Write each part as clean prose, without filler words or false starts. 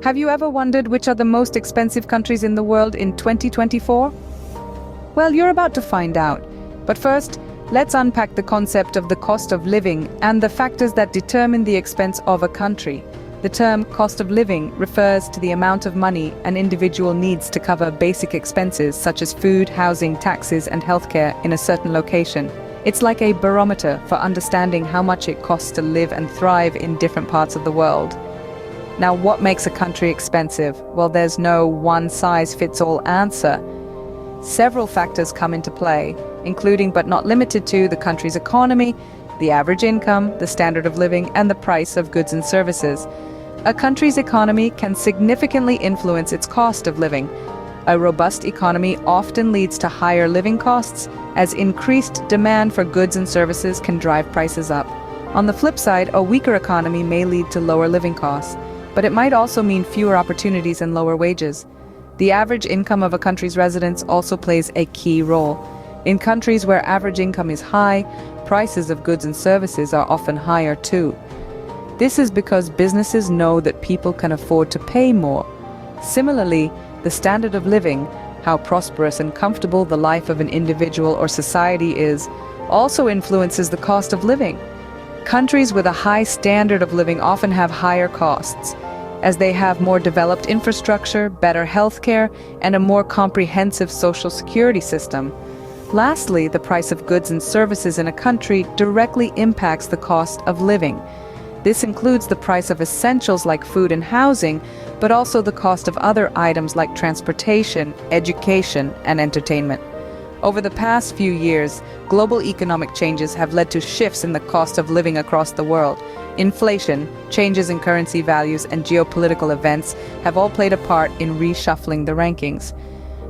Have you ever wondered which are the most expensive countries in the world in 2024? Well, you're about to find out. But first, let's unpack the concept of the cost of living and the factors that determine the expense of a country. The term cost of living refers to the amount of money an individual needs to cover basic expenses such as food, housing, taxes, and healthcare in a certain location. It's like a barometer for understanding how much it costs to live and thrive in different parts of the world. Now, what makes a country expensive? Well, there's no one-size-fits-all answer. Several factors come into play, including but not limited to the country's economy, the average income, the standard of living, and the price of goods and services. A country's economy can significantly influence its cost of living. A robust economy often leads to higher living costs, as increased demand for goods and services can drive prices up. On the flip side, a weaker economy may lead to lower living costs, but it might also mean fewer opportunities and lower wages. The average income of a country's residents also plays a key role. In countries where average income is high, prices of goods and services are often higher too. This is because businesses know that people can afford to pay more. Similarly, the standard of living, how prosperous and comfortable the life of an individual or society is, also influences the cost of living. Countries with a high standard of living often have higher costs, as they have more developed infrastructure, better healthcare, and a more comprehensive social security system. Lastly, the price of goods and services in a country directly impacts the cost of living. This includes the price of essentials like food and housing, but also the cost of other items like transportation, education, and entertainment. Over the past few years, global economic changes have led to shifts in the cost of living across the world. Inflation, changes in currency values, and geopolitical events have all played a part in reshuffling the rankings.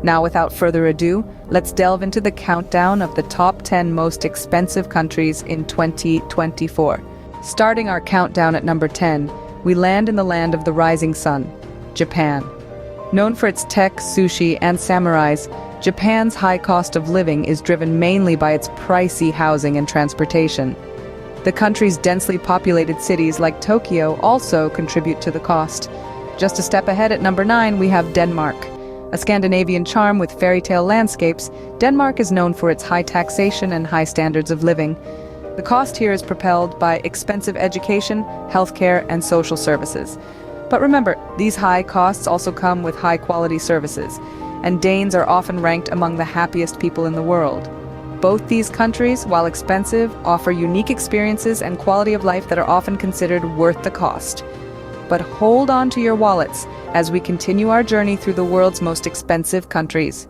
Now, without further ado, let's delve into the countdown of the top 10 most expensive countries in 2024. Starting our countdown at number 10, we land in the land of the rising sun, Japan. Known for its tech, sushi, and samurais, Japan's high cost of living is driven mainly by its pricey housing and transportation. The country's densely populated cities like Tokyo also contribute to the cost. Just a step ahead at number 9, we have Denmark. A Scandinavian charm with fairy tale landscapes, Denmark is known for its high taxation and high standards of living. The cost here is propelled by expensive education, healthcare, and social services. But remember, these high costs also come with high-quality services, and Danes are often ranked among the happiest people in the world. Both these countries, while expensive, offer unique experiences and quality of life that are often considered worth the cost. But hold on to your wallets as we continue our journey through the world's most expensive countries.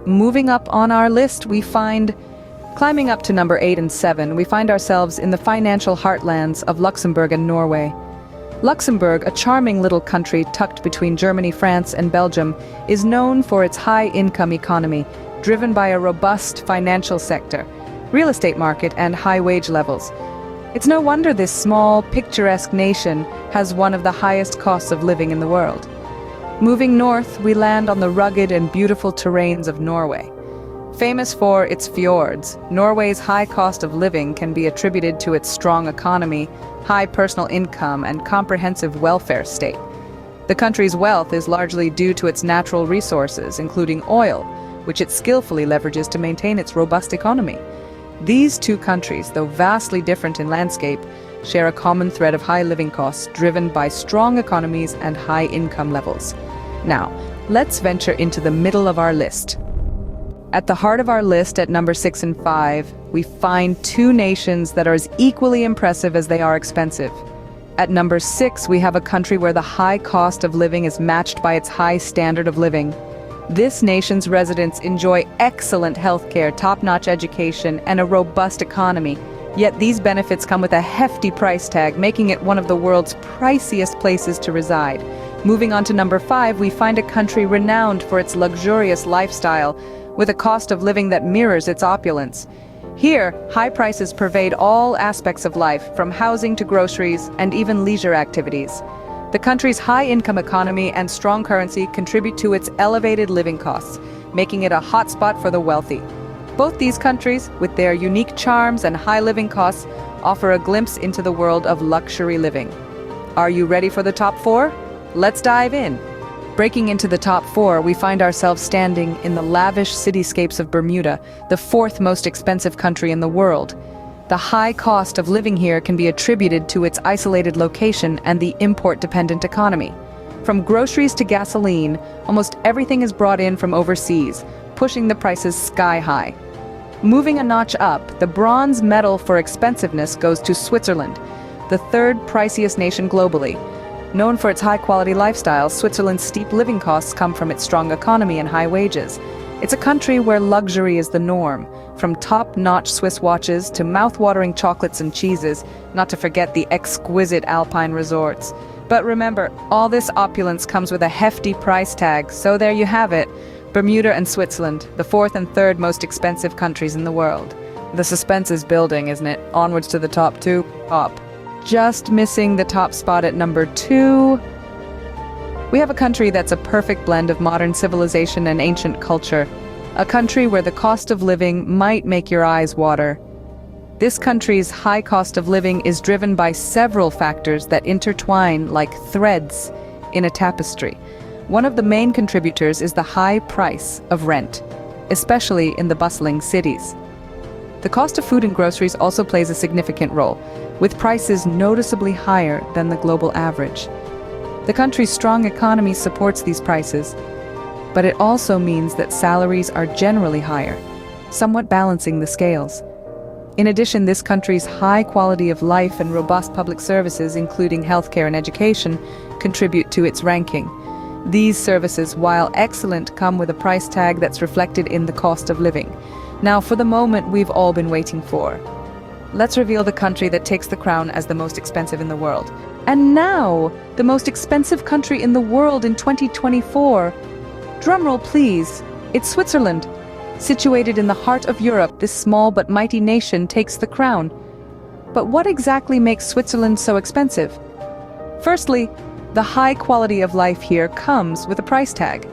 Moving up on our list, climbing up to number 8 and 7, we find ourselves in the financial heartlands of Luxembourg and Norway. Luxembourg, a charming little country tucked between Germany, France, and Belgium, is known for its high-income economy, driven by a robust financial sector, real estate market, and high wage levels. It's no wonder this small, picturesque nation has one of the highest costs of living in the world. Moving north, we land on the rugged and beautiful terrains of Norway. Famous for its fjords, Norway's high cost of living can be attributed to its strong economy, high personal income, and comprehensive welfare state. The country's wealth is largely due to its natural resources, including oil, which it skillfully leverages to maintain its robust economy. These two countries, though vastly different in landscape, share a common thread of high living costs driven by strong economies and high income levels. Now, let's venture into the middle of our list. At the heart of our list at number 6 and 5, we find two nations that are as equally impressive as they are expensive. At number 6, we have a country where the high cost of living is matched by its high standard of living. This nation's residents enjoy excellent healthcare, top-notch education, and a robust economy. Yet these benefits come with a hefty price tag, making it one of the world's priciest places to reside. Moving on to number 5, we find a country renowned for its luxurious lifestyle, with a cost of living that mirrors its opulence. Here, high prices pervade all aspects of life, from housing to groceries and even leisure activities. The country's high-income economy and strong currency contribute to its elevated living costs, making it a hotspot for the wealthy. Both these countries, with their unique charms and high living costs, offer a glimpse into the world of luxury living. Are you ready for the top 4? let's dive in. Breaking into the top 4, we find ourselves standing in the lavish cityscapes of Bermuda, the 4th most expensive country in the world. The high cost of living here can be attributed to its isolated location and the import-dependent economy. From groceries to gasoline, almost everything is brought in from overseas, pushing the prices sky high. Moving a notch up, the bronze medal for expensiveness goes to Switzerland, the 3rd priciest nation globally. Known for its high-quality lifestyle, Switzerland's steep living costs come from its strong economy and high wages. It's a country where luxury is the norm, from top-notch Swiss watches to mouth-watering chocolates and cheeses, not to forget the exquisite alpine resorts. But remember, all this opulence comes with a hefty price tag, so there you have it. Bermuda and Switzerland, the 4th and 3rd most expensive countries in the world. The suspense is building, isn't it? Onwards to the top 2. Just missing the top spot at number 2. We have a country that's a perfect blend of modern civilization and ancient culture. A country where the cost of living might make your eyes water. This country's high cost of living is driven by several factors that intertwine like threads in a tapestry. One of the main contributors is the high price of rent, especially in the bustling cities. The cost of food and groceries also plays a significant role, with prices noticeably higher than the global average. The country's strong economy supports these prices, but it also means that salaries are generally higher, somewhat balancing the scales. In addition, this country's high quality of life and robust public services, including healthcare and education, contribute to its ranking. These services, while excellent, come with a price tag that's reflected in the cost of living. Now, for the moment we've all been waiting for. Let's reveal the country that takes the crown as the most expensive in the world. And now, the most expensive country in the world in 2024. Drumroll please, it's Switzerland. Situated in the heart of Europe, this small but mighty nation takes the crown. But what exactly makes Switzerland so expensive? Firstly, the high quality of life here comes with a price tag.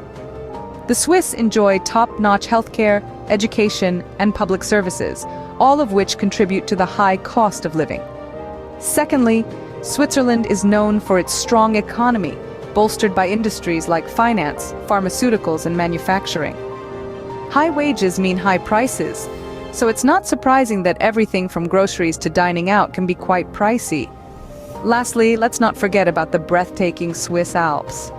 The Swiss enjoy top-notch healthcare, education, and public services, all of which contribute to the high cost of living. Secondly, Switzerland is known for its strong economy, bolstered by industries like finance, pharmaceuticals, and manufacturing. High wages mean high prices, so it's not surprising that everything from groceries to dining out can be quite pricey. Lastly, let's not forget about the breathtaking Swiss Alps.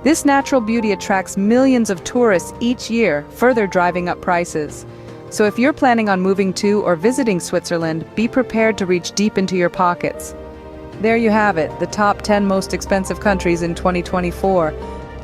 This natural beauty attracts millions of tourists each year, further driving up prices. So if you're planning on moving to or visiting Switzerland, be prepared to reach deep into your pockets. There you have it, the top 10 most expensive countries in 2024.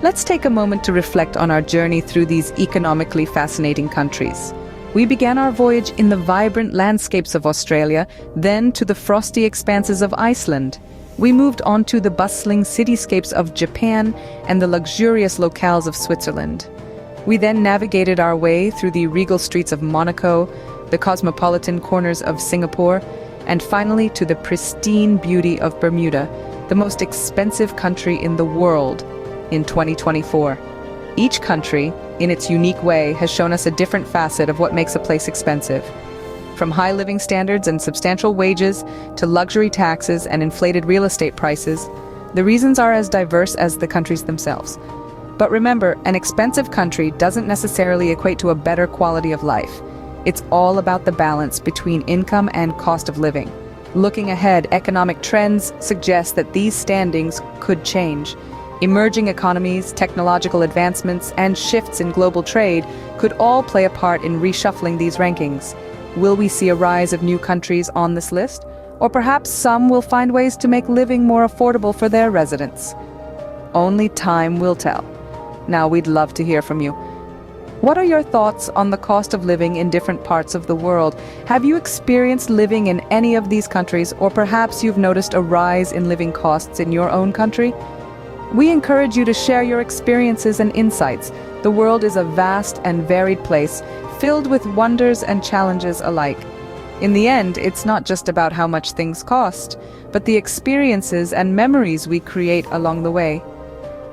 Let's take a moment to reflect on our journey through these economically fascinating countries. We began our voyage in the vibrant landscapes of Australia, then to the frosty expanses of Iceland. We moved on to the bustling cityscapes of Japan and the luxurious locales of Switzerland. We then navigated our way through the regal streets of Monaco, the cosmopolitan corners of Singapore, and finally to the pristine beauty of Bermuda, the most expensive country in the world in 2024. Each country, in its unique way, has shown us a different facet of what makes a place expensive. From high living standards and substantial wages to luxury taxes and inflated real estate prices, the reasons are as diverse as the countries themselves. But remember, an expensive country doesn't necessarily equate to a better quality of life. It's all about the balance between income and cost of living. Looking ahead, economic trends suggest that these standings could change. Emerging economies, technological advancements, and shifts in global trade could all play a part in reshuffling these rankings. Will we see a rise of new countries on this list? Or perhaps some will find ways to make living more affordable for their residents? Only time will tell. Now, we'd love to hear from you. What are your thoughts on the cost of living in different parts of the world? Have you experienced living in any of these countries, or perhaps you've noticed a rise in living costs in your own country? We encourage you to share your experiences and insights. The world is a vast and varied place, filled with wonders and challenges alike. In the end, it's not just about how much things cost, but the experiences and memories we create along the way.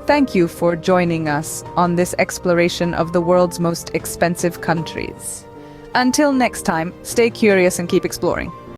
Thank you for joining us on this exploration of the world's most expensive countries. Until next time, stay curious and keep exploring.